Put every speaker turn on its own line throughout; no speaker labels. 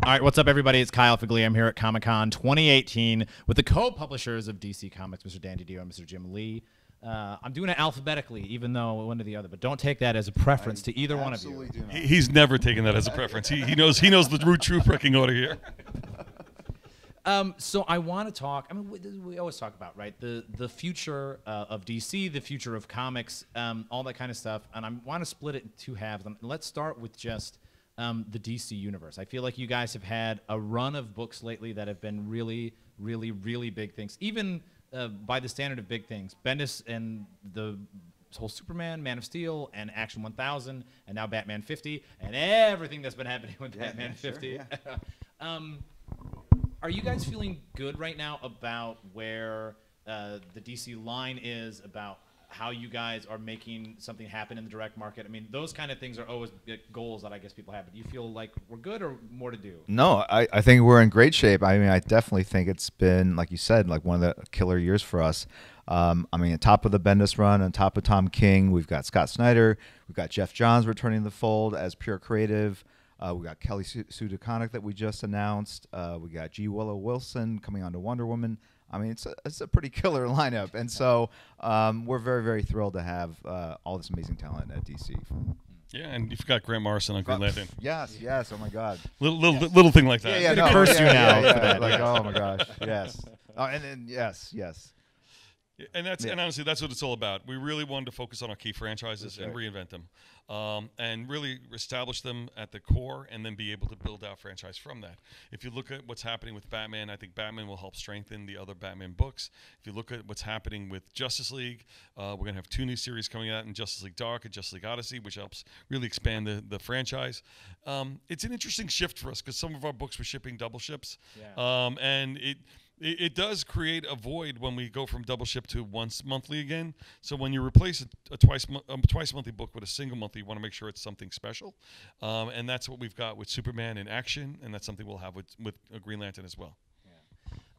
All right, what's up, everybody? It's Kyle Figlia. I'm here at Comic-Con 2018 with the co-publishers of DC Comics, Mr. Dan Didio and Mr. Jim Lee. I'm doing it alphabetically, even though one to the other, but don't take that as a preference to either one of you.
He's never taken that as a preference. He knows the true freaking order here.
So I want to talk. I mean, we always talk about, right, the future of DC, the future of comics, all that kind of stuff. And I want to split it in two halves. Let's start with just the DC universe. I feel like you guys have had a run of books lately that have been really, really, really big things. Even by the standard of big things, Bendis and the whole Superman, Man of Steel, and Action 1000, and now Batman 50, and everything that's been happening with Batman 50. Sure, Are you guys feeling good right now about where the DC line is, about how you guys are making something happen in the direct market? I mean, those kind of things are always goals that I guess people have. But do you feel like we're good or more to do?
No, I think we're in great shape. I mean, I definitely think it's been, like you said, like one of the killer years for us. I mean, on top of the Bendis run, on top of Tom King, we've got Scott Snyder, we've got Jeff Johns returning to the fold as pure creative. We got Kelly Sue DeConnick that we just announced. We got G. Willow Wilson coming on to Wonder Woman. I mean, it's a pretty killer lineup, and so we're very, very thrilled to have all this amazing talent at DC.
Yeah, and you've got Grant Morrison on Green Lantern.
Yes. Oh my God.
Little thing like that.
Yeah.
I'm gonna curse you now.
Yeah. Like, oh my gosh. Yes. And then yes.
And and honestly, that's what it's all about. We really wanted to focus on our key franchises and reinvent them, and really establish them at the core, and then be able to build out franchise from that. If you look at what's happening with Batman, I think Batman will help strengthen the other Batman books. If you look at what's happening with Justice League, we're going to have 2 new series coming out in Justice League Dark and Justice League Odyssey, which helps really expand the franchise. It's an interesting shift for us because some of our books were shipping double ships, and it does create a void when we go from double ship to once monthly again. So when you replace a twice monthly book with a single monthly, you want to make sure it's something special, and that's what we've got with Superman in Action, and that's something we'll have with Green Lantern as well.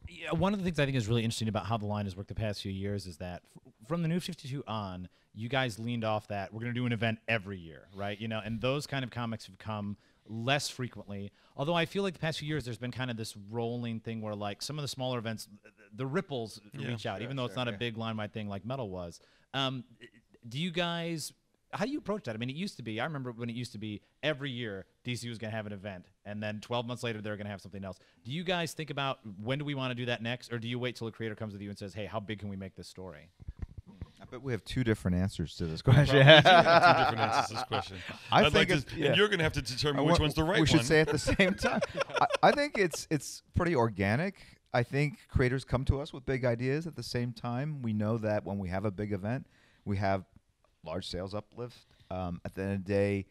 Yeah, one of the things I think is really interesting about how the line has worked the past few years is that from the New 52 on, you guys leaned off that we're going to do an event every year, right? You know, and those kind of comics have come less frequently. Although I feel like the past few years there's been kind of this rolling thing where like some of the smaller events, the ripples reach out, even though it's not a big line-wide thing like Metal was. Do you guys, how do you approach that? I mean, it used to be, I remember when it used to be every year DC was going to have an event, and then 12 months later they're going to have something else. Do you guys think about when do we want to do that next, or do you wait till a creator comes with you and says, hey, how big can we make this story?
I bet we have 2 different answers to this question.
We have 2 different answers to this question.
I think
and you're going to have to determine which one's the right one.
We should say at the same time. I think it's pretty organic. I think creators come to us with big ideas. At the same time, we know that when we have a big event, we have large sales uplift. At the end of the day,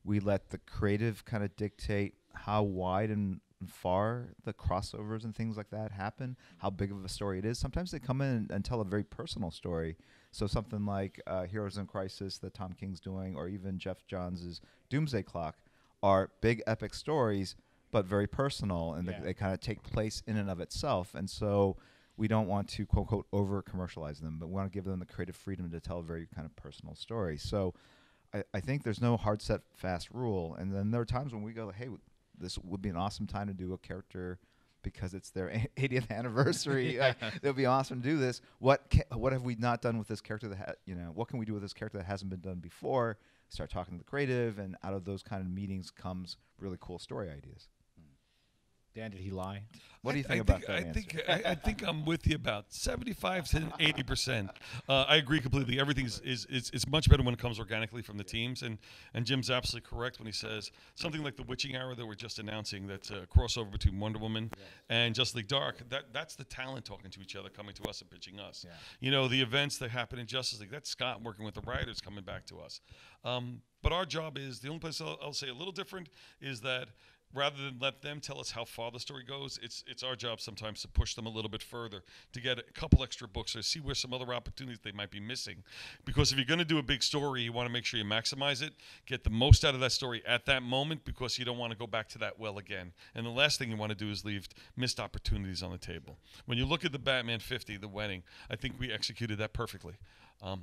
we let the creative kind of dictate how wide and far the crossovers and things like that happen, how big of a story it is. Sometimes they come in and tell a very personal story. So something like Heroes in Crisis that Tom King's doing, or even Jeff Johns' Doomsday Clock, are big epic stories, but very personal, and they kind of take place in and of itself. And so we don't want to, quote, unquote, over-commercialize them, but we want to give them the creative freedom to tell a very kind of personal story. So I think there's no hard, set, fast rule. And then there are times when we go, hey, this would be an awesome time to do a character because it's their 80th anniversary. It would be awesome to do this. What have we not done with this character that what can we do with this character that hasn't been done before? Start talking to the creative, and out of those kind of meetings comes really cool story ideas.
Dan, did he lie?
What do you think about that
answer? I think I'm with you about 75 to 80%. I agree completely. Everything is much better when it comes organically from the teams. And Jim's absolutely correct when he says something like the Witching Hour that we're just announcing, that's a crossover between Wonder Woman and Justice League Dark. That's the talent talking to each other, coming to us and pitching us. Yeah. You know, the events that happen in Justice League, that's Scott working with the writers coming back to us. But our job is, the only place I'll say a little different is that rather than let them tell us how far the story goes, it's our job sometimes to push them a little bit further, to get a couple extra books or see where some other opportunities they might be missing. Because if you're going to do a big story, you want to make sure you maximize it, get the most out of that story at that moment, because you don't want to go back to that well again. And the last thing you want to do is leave missed opportunities on the table. When you look at the Batman 50, the wedding, I think we executed that perfectly.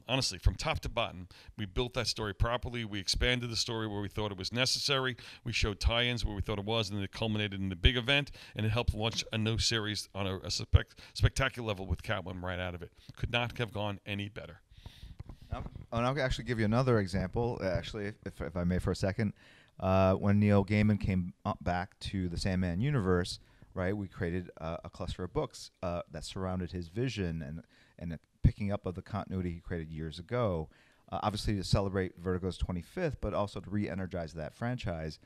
Honestly, from top to bottom, we built that story properly. We expanded the story where we thought it was necessary. We showed tie-ins where we thought it was, and then it culminated in the big event, and it helped launch a new series on a spectacular level with Catwoman right out of it. Could not have gone any better.
And I'll actually give you another example, actually, if I may, for a second. When Neil Gaiman came back to the Sandman universe, right, we created a cluster of books that surrounded his vision and picking up of the continuity he created years ago, obviously to celebrate Vertigo's 25th, but also to re-energize that franchise.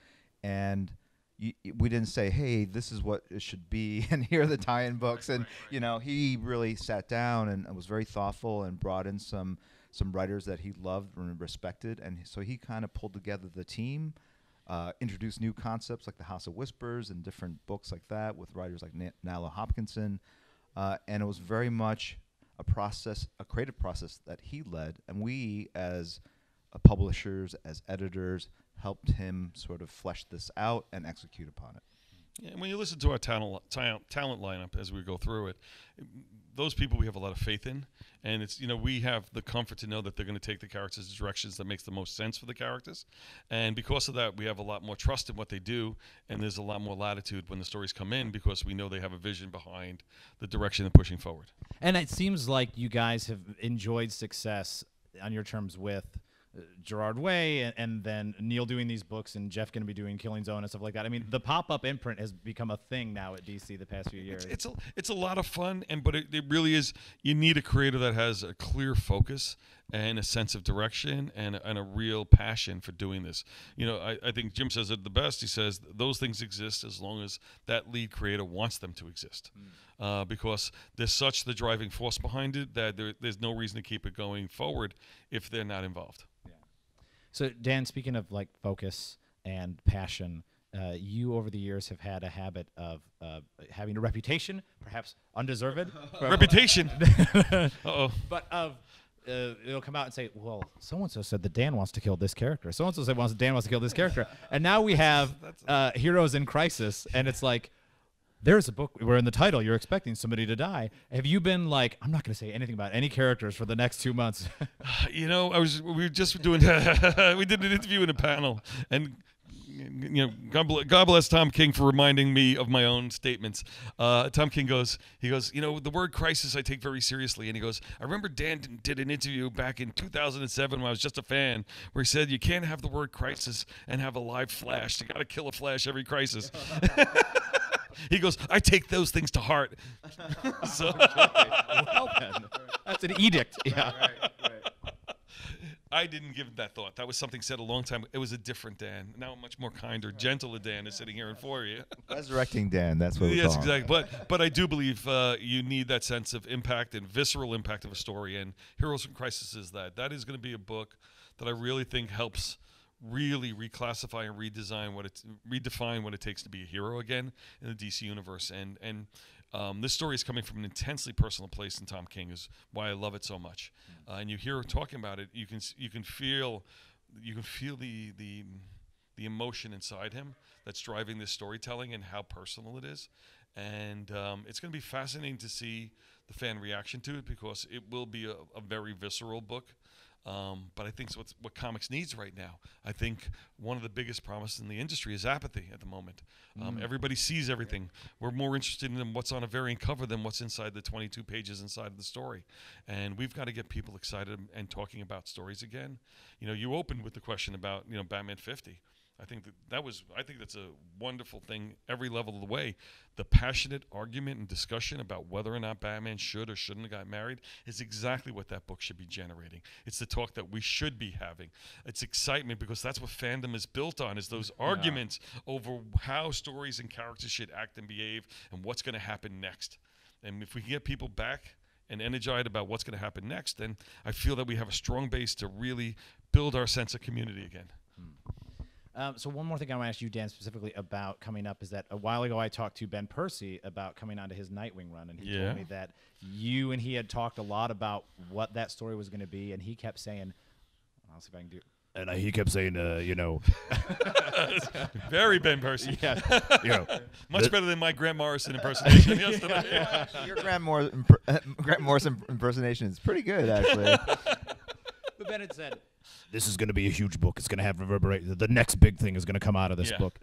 And we didn't say, hey, this is what it should be, and here are the tie-in books. And, you know, he really sat down and was very thoughtful and brought in some writers that he loved and respected. And so he kind of pulled together the team, introduced new concepts like the House of Whispers and different books like that with writers like Nalo Hopkinson. And it was very much a creative process that he led, and we as publishers, as editors, helped him sort of flesh this out and execute upon it.
Yeah, and when you listen to our talent lineup as we go through it, those people we have a lot of faith in, and it's, you know, we have the comfort to know that they're going to take the characters in directions that makes the most sense for the characters, and because of that, we have a lot more trust in what they do, and there's a lot more latitude when the stories come in because we know they have a vision behind the direction they're pushing forward.
And it seems like you guys have enjoyed success on your terms with Gerard Way and then Neil doing these books and Jeff going to be doing Killing Zone and stuff like that. I mean, the pop-up imprint has become a thing now at DC the past few years.
It's a lot of fun, but it really is. You need a creator that has a clear focus and a sense of direction and a real passion for doing this. You know, I think Jim says it the best. He says those things exist as long as that lead creator wants them to exist. Because there's such the driving force behind it that there's no reason to keep it going forward if they're not involved.
So, Dan, speaking of like focus and passion, you over the years have had a habit of having a reputation, perhaps undeserved.
Reputation. Uh-oh.
But it'll come out and say, well, so-and-so said that Dan wants to kill this character. So-and-so said Dan wants to kill this character. And now we have Heroes in Crisis, and it's like, there's a book where in the title you're expecting somebody to die. Have you been like, I'm not going to say anything about any characters for the next 2 months?
You know, we were just doing, we did an interview in a panel, and you know, God bless Tom King for reminding me of my own statements. Tom King goes, you know, the word crisis I take very seriously. And he goes, I remember Dan did an interview back in 2007 when I was just a fan, where he said, you can't have the word crisis and have a live Flash. You got to kill a Flash every crisis. He goes, I take those things to heart. So
Well, then. That's an edict. Yeah.
Right.
I didn't give it that thought. That was something said a long time ago. It was a different Dan. Now a much more kinder, gentler Dan is sitting here in for you.
Resurrecting Dan, that's what we're
Yes,
calling.
exactly. But I do believe you need that sense of impact and visceral impact of a story, and Heroes in Crisis is that. That is going to be a book that I really think helps really reclassify and redefine what it takes to be a hero again in the DC universe. And this story is coming from an intensely personal place in Tom King, is why I love it so much. And you hear her talking about it, you can feel the emotion inside him that's driving this storytelling and how personal it is. And it's going to be fascinating to see the fan reaction to it, because it will be a very visceral book. But I think it's what comics needs right now. I think one of the biggest promises in the industry is apathy at the moment. Everybody sees everything. We're more interested in what's on a variant cover than what's inside the 22 pages inside of the story. And we've got to get people excited and talking about stories again. You know, you opened with the question about, you know, Batman 50. I think that's a wonderful thing every level of the way. The passionate argument and discussion about whether or not Batman should or shouldn't have got married is exactly what that book should be generating. It's the talk that we should be having. It's excitement, because that's what fandom is built on, is those arguments over how stories and characters should act and behave and what's going to happen next. And if we can get people back and energized about what's going to happen next, then I feel that we have a strong base to really build our sense of community again.
So one more thing I want to ask you, Dan, specifically about coming up is that a while ago I talked to Ben Percy about coming onto his Nightwing run, and he told me that you and he had talked a lot about what that story was going to be, and he kept saying, I'll see if I can do it. And he kept saying, you know.
Very Ben Percy.
Yeah. You know,
much better than my Grant Morrison impersonation yesterday.
Your Grant Morrison impersonation is pretty good, actually.
Ben had said, "This is going to be a huge book. It's going to have reverberate. The next big thing is going to come out of this book."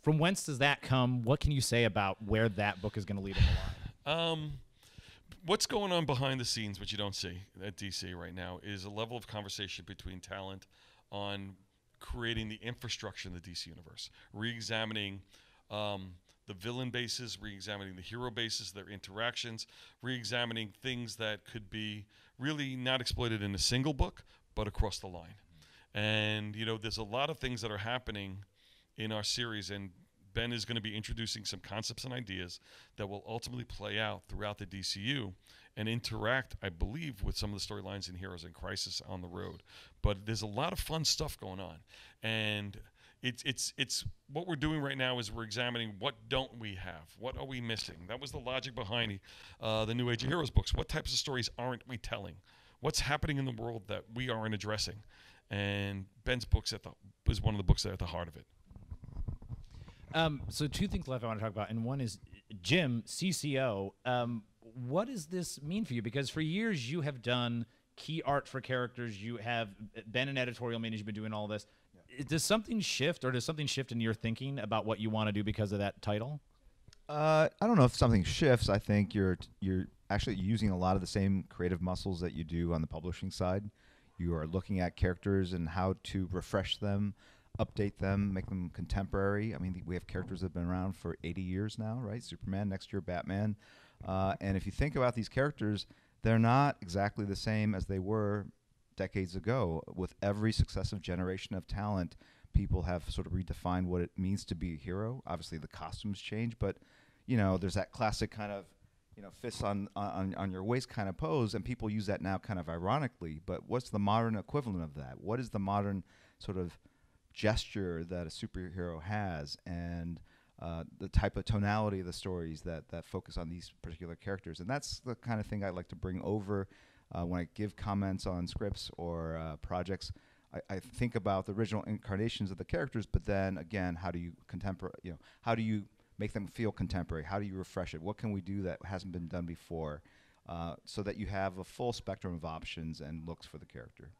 From whence does that come? What can you say about where that book is going to lead in the line?
What's going on behind the scenes, which you don't see at DC right now, is a level of conversation between talent on creating the infrastructure in the DC universe, re-examining the villain bases, re-examining the hero bases, their interactions, re-examining things that could be really not exploited in a single book, but across the line. And, you know, there's a lot of things that are happening in our series, and Ben is going to be introducing some concepts and ideas that will ultimately play out throughout the DCU and interact, I believe, with some of the storylines in Heroes in Crisis on the road. But there's a lot of fun stuff going on. And it's what we're doing right now is we're examining what don't we have? What are we missing? That was the logic behind the New Age of Heroes books. What types of stories aren't we telling? What's happening in the world that we aren't addressing? And Ben's books is one of the books that are at the heart of it.
So two things left I want to talk about, and one is Jim, CCO. What does this mean for you? Because for years you have done key art for characters. You have been an editorial manager. You've been doing all this. Yeah. Does something shift, or does something shift in your thinking about what you want to do because of that title?
I don't know if something shifts. I think you're actually using a lot of the same creative muscles that you do on the publishing side. You are looking at characters and how to refresh them, update them, make them contemporary. I mean, we have characters that have been around for 80 years now, right? Superman, next year Batman. And if you think about these characters, they're not exactly the same as they were decades ago. With every successive generation of talent, people have sort of redefined what it means to be a hero. Obviously, the costumes change, but, you know, there's that classic kind of, you know, fists on your waist kind of pose, and people use that now kind of ironically. But what's the modern equivalent of that? What is the modern sort of gesture that a superhero has, and the type of tonality of the stories that focus on these particular characters? And that's the kind of thing I like to bring over when I give comments on scripts or projects. I think about the original incarnations of the characters, but then again, how do you how do you make them feel contemporary? How do you refresh it? What can we do that hasn't been done before, so that you have a full spectrum of options and looks for the character?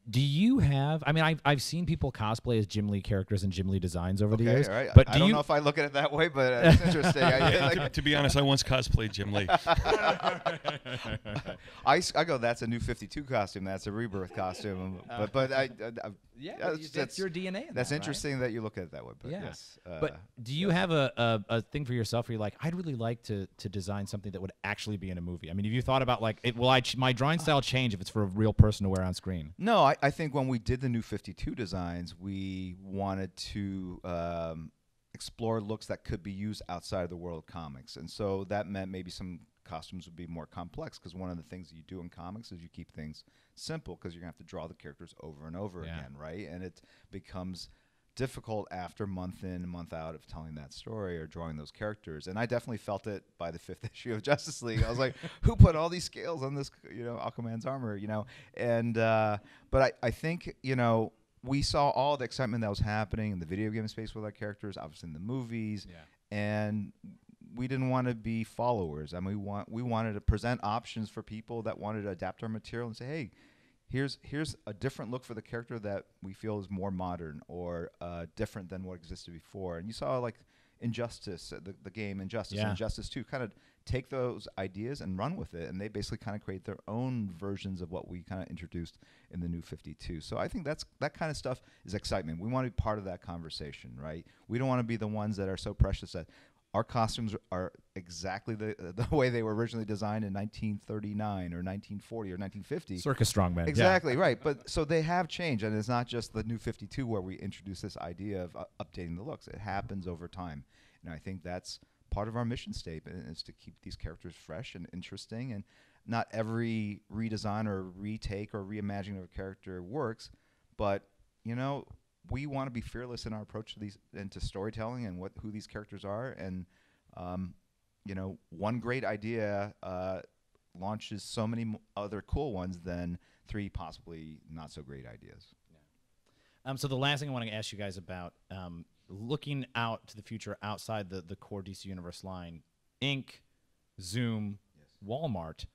Do you have? I mean, I've seen people cosplay as Jim Lee characters and Jim Lee designs over the years.
Right.
But
I don't know if I look at it that way, but it's interesting.
To be honest, I once cosplayed Jim Lee.
I go, that's a New 52 costume. That's a Rebirth costume. But
that's your DNA.
That's interesting that you look at it that way. But yes.
But do you have a thing for yourself where you're like, I'd really like to design something that would actually be in a movie? I mean, have you thought about like, my drawing style change if it's for a real person to wear on screen?
No, I think when we did the New 52 designs, we wanted to explore looks that could be used outside of the world of comics. And so that meant maybe some costumes would be more complex, because one of the things that you do in comics is you keep things simple, because you're going to have to draw the characters over and over again, right? And it becomes difficult after month in and month out of telling that story or drawing those characters. And I definitely felt it by the 5th issue of Justice League. I was like, who put all these scales on this, Aquaman's armor, And but I think, we saw all the excitement that was happening in the video game space with our characters, obviously in the movies, and we didn't want to be followers. I mean, we wanted to present options for people that wanted to adapt our material and say, hey, here's a different look for the character that we feel is more modern or different than what existed before. And you saw like Injustice, the game Injustice, and Injustice 2 kind of take those ideas and run with it, and they basically kind of create their own versions of what we kind of introduced in the New 52. So I think that kind of stuff is excitement. We want to be part of that conversation, right? We don't want to be the ones that are so precious that our costumes are exactly the way they were originally designed in 1939 or 1940 or 1950.
Circus strongman.
Exactly, right. But so they have changed, and it's not just the New 52 where we introduce this idea of updating the looks. It happens over time. And I think that's part of our mission statement, is to keep these characters fresh and interesting. And not every redesign or retake or reimagining of a character works, but, we want to be fearless in our approach to these and to storytelling and who these characters are. And, one great idea launches so many other cool ones than 3 possibly not so great ideas.
Yeah. So the last thing I want to ask you guys about, looking out to the future outside the core DC Universe line, Inc., Zoom, Walmart,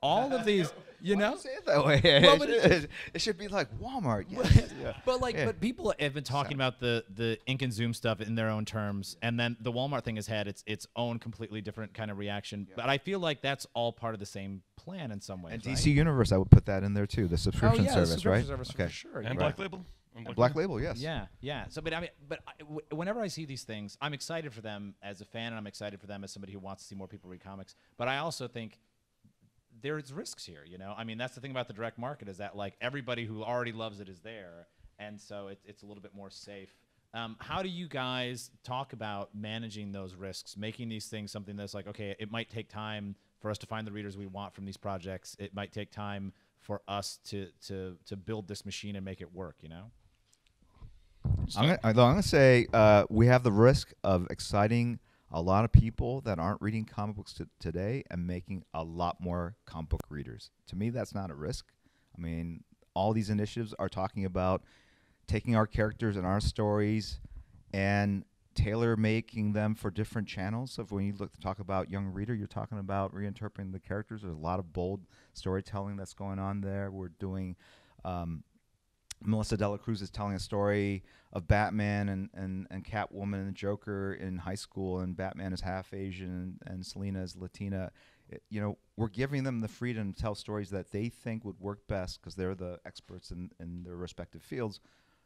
all of these, you
Why
know.
do you say it that way?
Well, but
it should be like Walmart. Yes. Yeah.
But like,
Yeah.
but people have been talking about the ink and zoom stuff in their own terms, and then the Walmart thing has had its own completely different kind of reaction.
Yeah.
But I feel like that's all part of the same plan in some ways.
And
right?
DC Universe, I would put that in there too. The
Oh
subscription
yeah,
service,
the subscription
right?
service
Okay.
for sure.
And
yeah.
Black Label. And
Black Label, yes.
Yeah, yeah. So, but I mean, whenever I see these things, I'm excited for them as a fan, and I'm excited for them as somebody who wants to see more people read comics. But I also think there's risks here. You know, I mean, that's the thing about the direct market is that like everybody who already loves it is there, and so it's a little bit more safe. How do you guys talk about managing those risks, making these things something that's like, okay, it might take time for us to find the readers we want from these projects. It might take time for us to build this machine and make it work. You know.
I'm gonna say we have the risk of exciting a lot of people that aren't reading comic books today and making a lot more comic book readers. To me, that's not a risk. I mean, all these initiatives are talking about taking our characters and our stories and tailor making them for different channels. So if when you talk about young reader, you're talking about reinterpreting the characters. There's a lot of bold storytelling that's going on there. We're doing Melissa Dela Cruz is telling a story of Batman and Catwoman and the Joker in high school, and Batman is half Asian and Selena is Latina. You know, we're giving them the freedom to tell stories that they think would work best because they're the experts in their respective fields,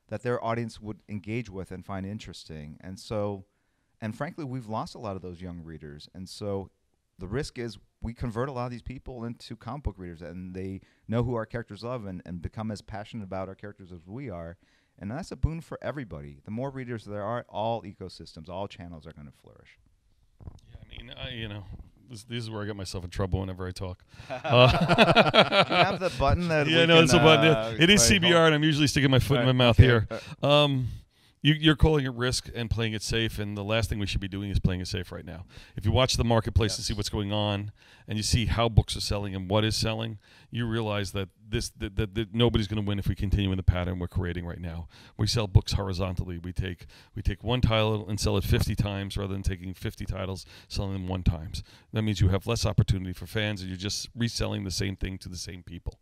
that their audience would engage with and find interesting. And so, and frankly, we've lost a lot of those young readers. And so the risk is we convert a lot of these people into comic book readers, and they know who our characters love and become as passionate about our characters as we are. And that's a boon for everybody. The more readers there are, all ecosystems, all channels are going to flourish.
Yeah, I mean, you know, this is where I get myself in trouble whenever I talk.
Do you have the button that
Yeah,
we
no,
can,
it's a button. It is
wait, hold-
CBR, and I'm usually sticking my foot in my
Right,
mouth
okay.
here. You're calling it risk and playing it safe, and the last thing we should be doing is playing it safe right now. If you watch the marketplace to see what's going on, and you see how books are selling and what is selling, you realize that that nobody's going to win if we continue in the pattern we're creating right now. We sell books horizontally. We take one title and sell it 50 times rather than taking 50 titles, selling them one times. That means you have less opportunity for fans, and you're just reselling the same thing to the same people.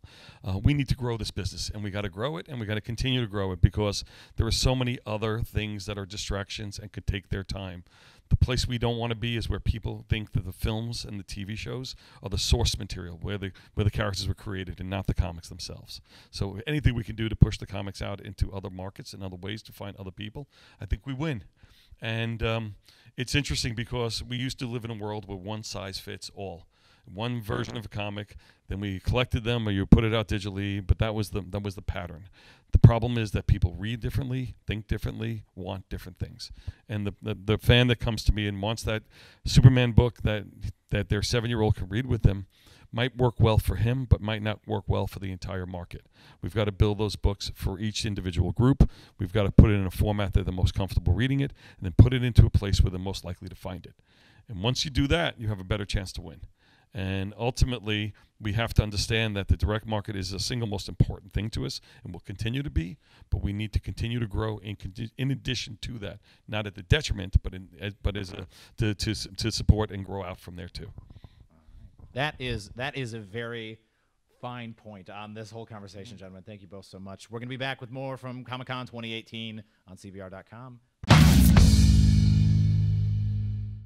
We need to grow this business, and we got to grow it, and we got to continue to grow it because there are so many other things that are distractions and could take their time. The place we don't want to be is where people think that the films and the TV shows are the source material, where the characters were created and not the comics themselves. So anything we can do to push the comics out into other markets and other ways to find other people, I think we win. And it's interesting because we used to live in a world where one size fits all. One version of a comic, then we collected them or you put it out digitally, but that was the pattern. The problem is that people read differently, think differently, want different things. And the fan that comes to me and wants that Superman book that their 7-year-old can read with them might work well for him, but might not work well for the entire market. We've got to build those books for each individual group. We've got to put it in a format that they're most comfortable reading it, and then put it into a place where they're most likely to find it. And once you do that, you have a better chance to win. And ultimately, we have to understand that the direct market is the single most important thing to us and will continue to be, but we need to continue to grow in addition to that, not at the detriment, but as to support and grow out from there too.
That is a very fine point on this whole conversation, gentlemen. Thank you both so much. We're going to be back with more from Comic-Con 2018 on CBR.com.